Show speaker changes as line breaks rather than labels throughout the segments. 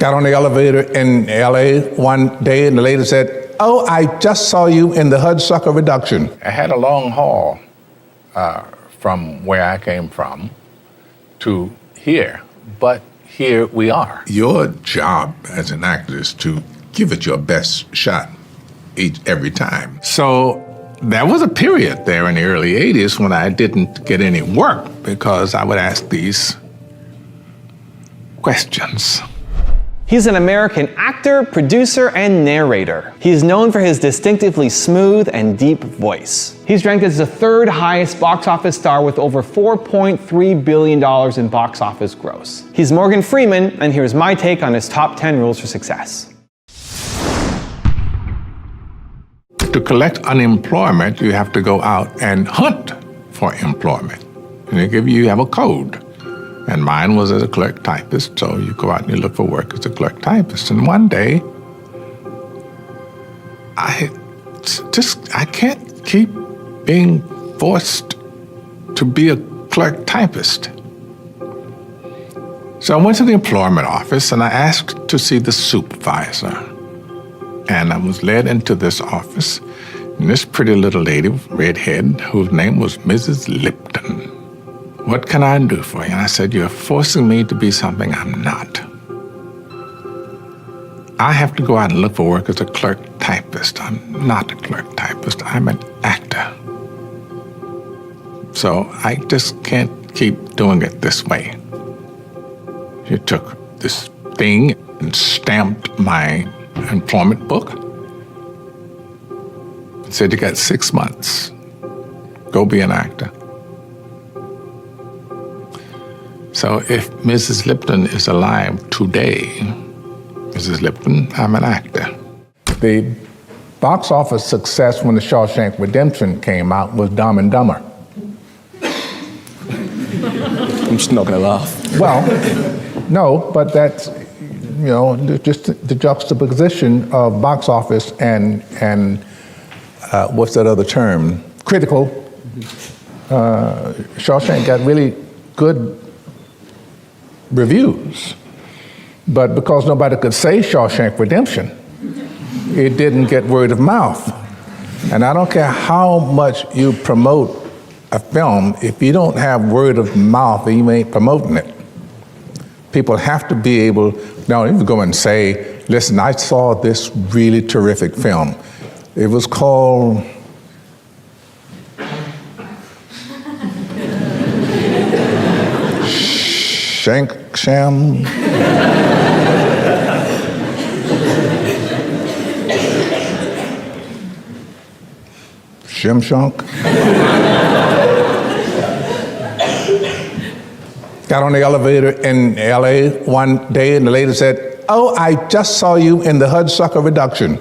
Got on the elevator in LA one day and the lady said, "Oh, I just saw you in the Hudsucker reduction." I had a long haul from where I came from to here, but here we are.
Your job as an actor is to give it your best shot every time.
So there was a period there in the early 80s when I didn't get any work because I would ask these questions.
He's an American actor, producer, and narrator. He's known for his distinctively smooth and deep voice. He's ranked as the third highest box office star with over $4.3 billion in box office gross. He's Morgan Freeman, and here's my take on his top 10 rules for success.
To collect unemployment, you have to go out and hunt for employment. And you have a code. And mine was as a clerk typist, so you go out and you look for work as a clerk typist. And one day, I can't keep being forced to be a clerk typist. So I went to the employment office and I asked to see the supervisor. And I was led into this office, and this pretty little lady, redhead, whose name was Mrs. Lipton. "What can I do for you?" And I said, "You're forcing me to be something I'm not. I have to go out and look for work as a clerk typist. I'm not a clerk typist. I'm an actor. So I just can't keep doing it this way." She took this thing and stamped my employment book. Said, "You got 6 months. Go be an actor." So if Mrs. Lipton is alive today, Mrs. Lipton, I'm an actor. The box office success when The Shawshank Redemption came out was Dumb and Dumber.
I'm just not going to laugh.
Well, no, but that's, just the juxtaposition of box office and what's that other term? Critical. Shawshank got really good reviews, but because nobody could say Shawshank Redemption, it didn't get word of mouth. And I don't care how much you promote a film, if you don't have word of mouth, you ain't promoting it. People have to be able, now you go and say, "Listen, I saw this really terrific film. It was called Sham. Shimshunk. Got on the elevator in LA one day and the lady said, "Oh, I just saw you in the Hudsucker reduction."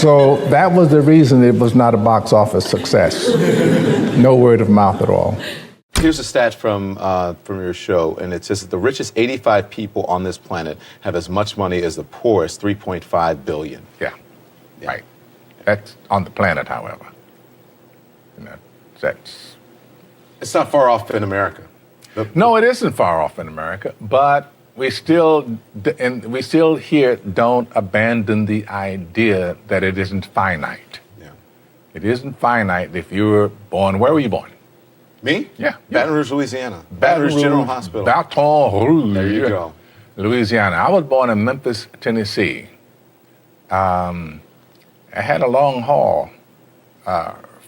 So that was the reason it was not a box office success. No word of mouth at all.
Here's a stat from your show, and it says that the richest 85 people on this planet have as much money as the poorest 3.5 billion.
Yeah, right. That's on the planet, however. That's...
It's not far off in America.
No, it isn't far off in America, but we still here don't abandon the idea that it isn't finite.
Yeah.
It isn't finite if you were born, where were you born?
Me?
Yeah.
Baton Rouge, Louisiana. Baton Rouge General Hospital.
Baton Rouge.
There you go.
Louisiana. I was born in Memphis, Tennessee. I had a long haul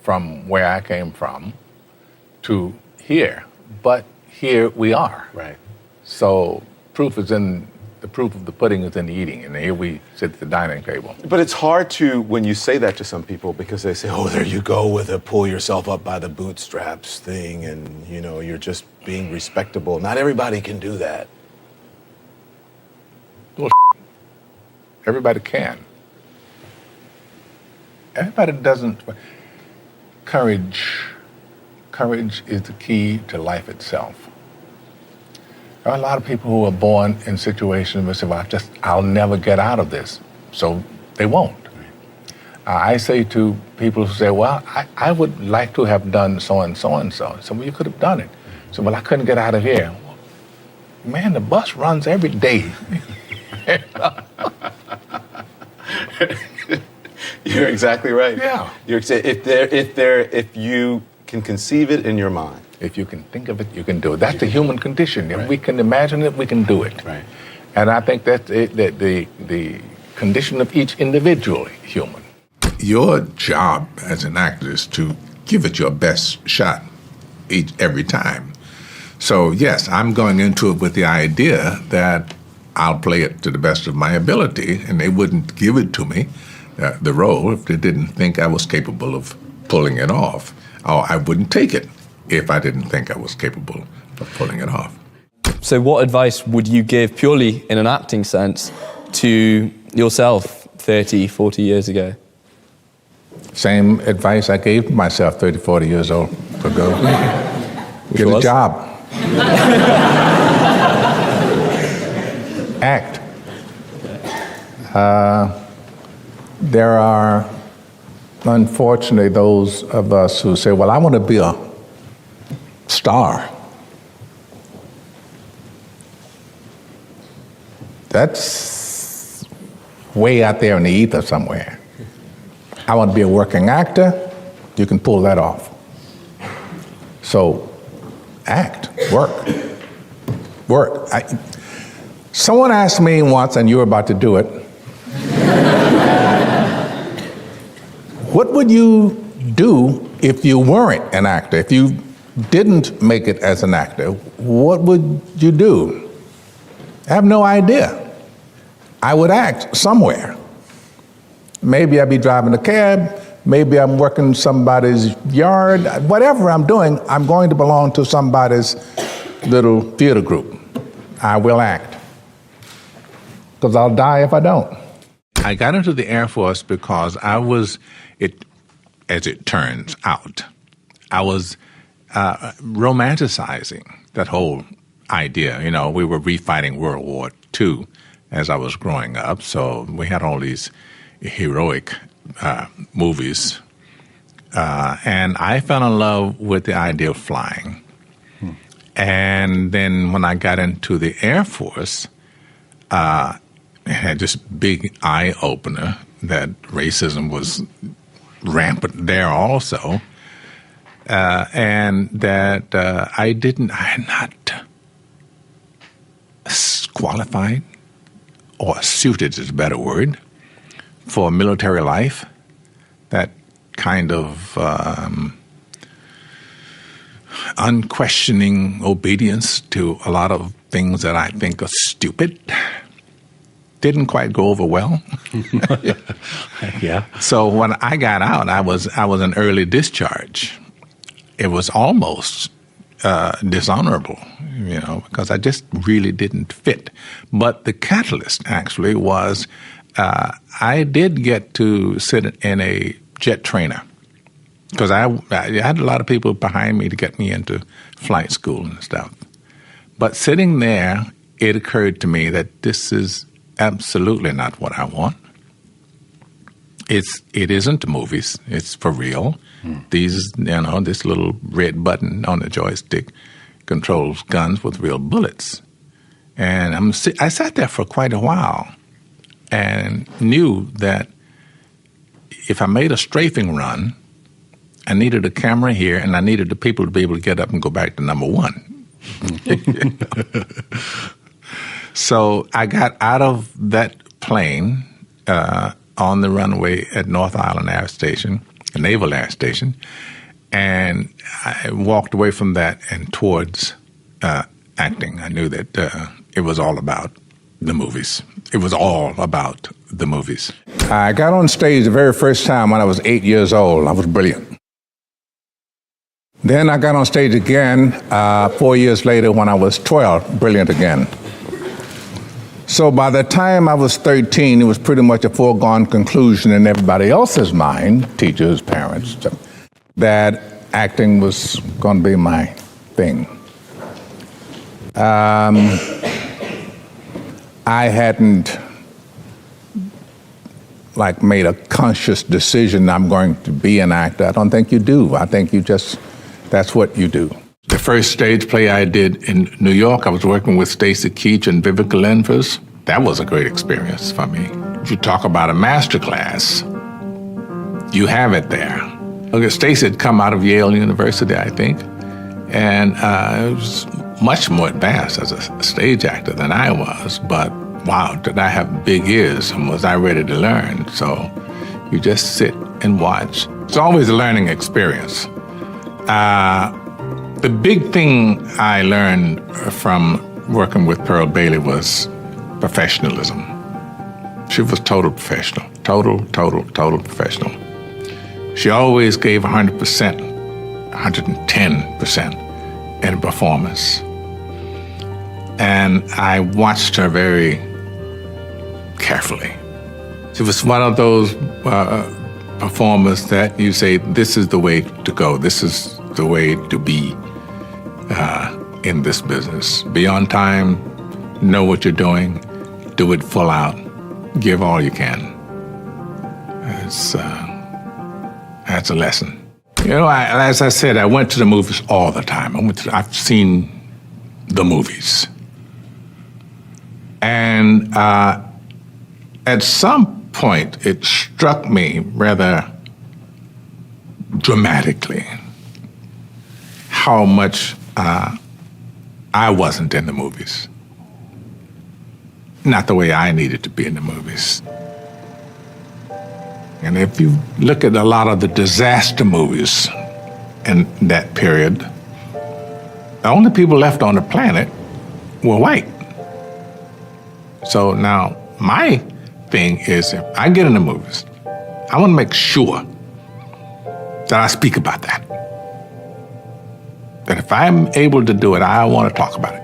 from where I came from to here, but here we are.
Right.
So proof of the pudding is in the eating, and here we sit at the dining table.
But it's hard to, when you say that to some people, because they say, "Oh, there you go with a pull yourself up by the bootstraps thing, and you're just being respectable." Not everybody can do that.
Well, everybody can. Everybody doesn't. Courage is the key to life itself. There are a lot of people who are born in situations where they say, "Well, I'll never get out of this," so they won't. I say to people who say, well, I would like to have done so and so and so. So, well, you could have done it. So, well, I couldn't get out of here. Man, the bus runs every day.
You're exactly right.
Yeah.
If you can conceive it in your mind.
If you can think of it, you can do it. That's the human condition. If we can imagine it, we can do it.
Right.
And I think that's the condition of each individual human.
Your job as an actor is to give it your best shot every time. So, yes, I'm going into it with the idea that I'll play it to the best of my ability, and they wouldn't give it to me, the role, if they didn't think I was capable of pulling it off. Or I wouldn't take it if I didn't think I was capable of pulling it off.
So what advice would you give, purely in an acting sense, to yourself 30, 40 years ago?
Same advice I gave myself 30, 40 years ago. Get a job. Act. There are, unfortunately, those of us who say, well, I want to be a star. That's way out there in the ether somewhere. I want to be a working actor. You can pull that off. So, act, work. Someone asked me once, and you were about to do it, what would you do if you weren't an actor? If you didn't make it as an actor, what would you do? I have no idea. I would act somewhere. Maybe I'd be driving a cab, maybe I'm working somebody's yard, whatever I'm doing, I'm going to belong to somebody's little theater group. I will act. Because I'll die if I don't.
I got into the Air Force because I was, as it turns out, I was romanticizing that whole idea. You know, we were refighting World War II as I was growing up, so we had all these heroic movies. And I fell in love with the idea of flying. And then when I got into the Air Force, I had this big eye-opener that racism was rampant there also, and that I had not qualified, or suited is a better word, for military life. That kind of unquestioning obedience to a lot of things that I think are stupid didn't quite go over well.
Yeah.
So when I got out, I was an early discharge. It was almost dishonorable, you know, because I just really didn't fit. But the catalyst actually was I did get to sit in a jet trainer, because I had a lot of people behind me to get me into flight school and stuff. But sitting there, it occurred to me that this is absolutely not what I want. It isn't movies. It's for real. These, you know, this little red button on the joystick controls guns with real bullets. And I sat there for quite a while and knew that if I made a strafing run, I needed a camera here and I needed the people to be able to get up and go back to number one. So I got out of that plane on the runway at North Island Air Station, a Naval Air Station, and I walked away from that and towards acting. I knew that it was all about the movies. It was all about the movies.
I got on stage the very first time when I was 8 years old. I was brilliant. Then I got on stage again 4 years later when I was 12, brilliant again. So by the time I was 13, it was pretty much a foregone conclusion in everybody else's mind, teachers, parents, that acting was going to be my thing. I hadn't like made a conscious decision I'm going to be an actor. I don't think you do. I think that's what you do.
The first stage play I did in New York, I was working with Stacy Keach and Vivica Lenfers. That was a great experience for me. If you talk about a master class, you have it there. Okay, Stacy had come out of Yale University, I think, and was much more advanced as a stage actor than I was, but wow, did I have big ears and was I ready to learn? So you just sit and watch. It's always a learning experience. The big thing I learned from working with Pearl Bailey was professionalism. She was total professional, total professional. She always gave 100%, 110% in a performance. And I watched her very carefully. She was one of those performers that you say, this is the way to go, this is the way to be in this business. Be on time, know what you're doing, do it full out, give all you can. That's a lesson. You know, as I said, I went to the movies all the time. I've seen the movies. And at some point, it struck me rather dramatically how much I wasn't in the movies. Not the way I needed to be in the movies. And if you look at a lot of the disaster movies in that period, the only people left on the planet were white. So now my thing is, if I get in the movies, I want to make sure that I speak about that. That if I'm able to do it, I want to talk about it.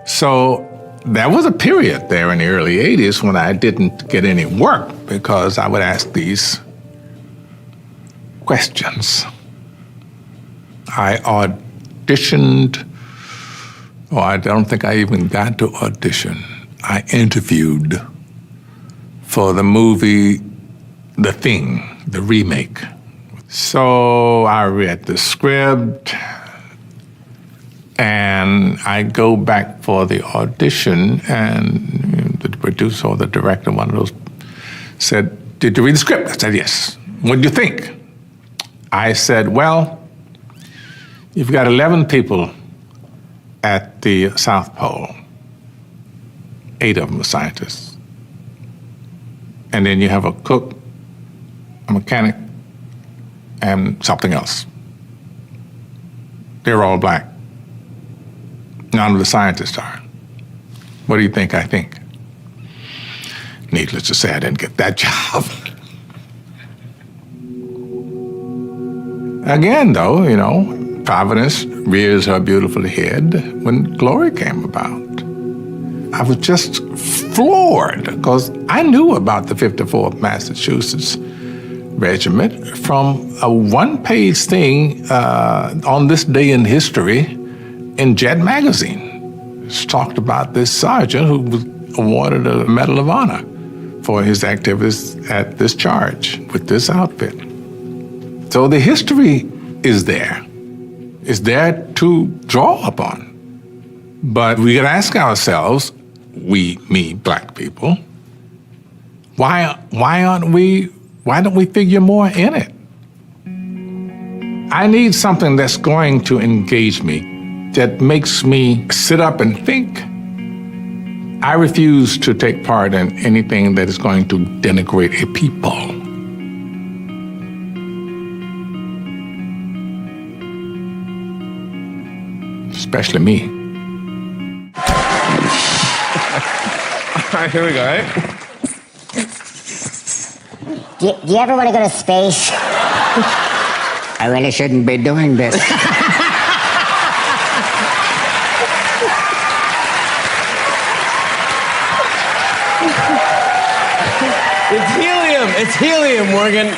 So there was a period there in the early 80s when I didn't get any work because I would ask these questions. I auditioned, or I don't think I even got to audition. I interviewed for the movie The Thing, the remake. So I read the script, and I go back for the audition, and the producer or the director, one of those, said, "Did you read the script?" I said, "Yes." "What do you think?" I said, "Well, you've got 11 people at the South Pole. 8 of them are scientists. And then you have a cook, a mechanic, and something else. They're all black. None of the scientists are. What do you think I think?" Needless to say, I didn't get that job. Again, though, you know, Providence rears her beautiful head when Glory came about. I was just floored because I knew about the 54th Massachusetts Regiment from a one-page thing on this day in history in Jet magazine. It talked about this sergeant who was awarded a Medal of Honor for his activities at this charge with this outfit. So the history is there. It's there to draw upon. But we gotta ask ourselves, black people, why don't we figure more in it? I need something that's going to engage me, that makes me sit up and think. I refuse to take part in anything that is going to denigrate a people. Especially me.
All right, here we go, right?
Do you ever want to go to space?
I really shouldn't be doing this.
It's helium. It's helium, Morgan.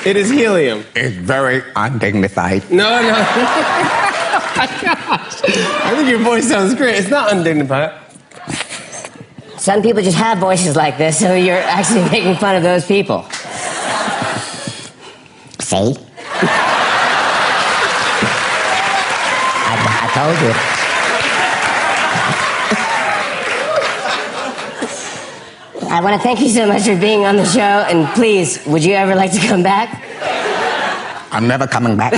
It is helium.
It's very undignified.
No. I think your voice sounds great. It's not undignified.
Some people just have voices like this, so you're actually making fun of those people.
See? I told you.
I want to thank you so much for being on the show, and please, would you ever like to come back?
I'm never coming back.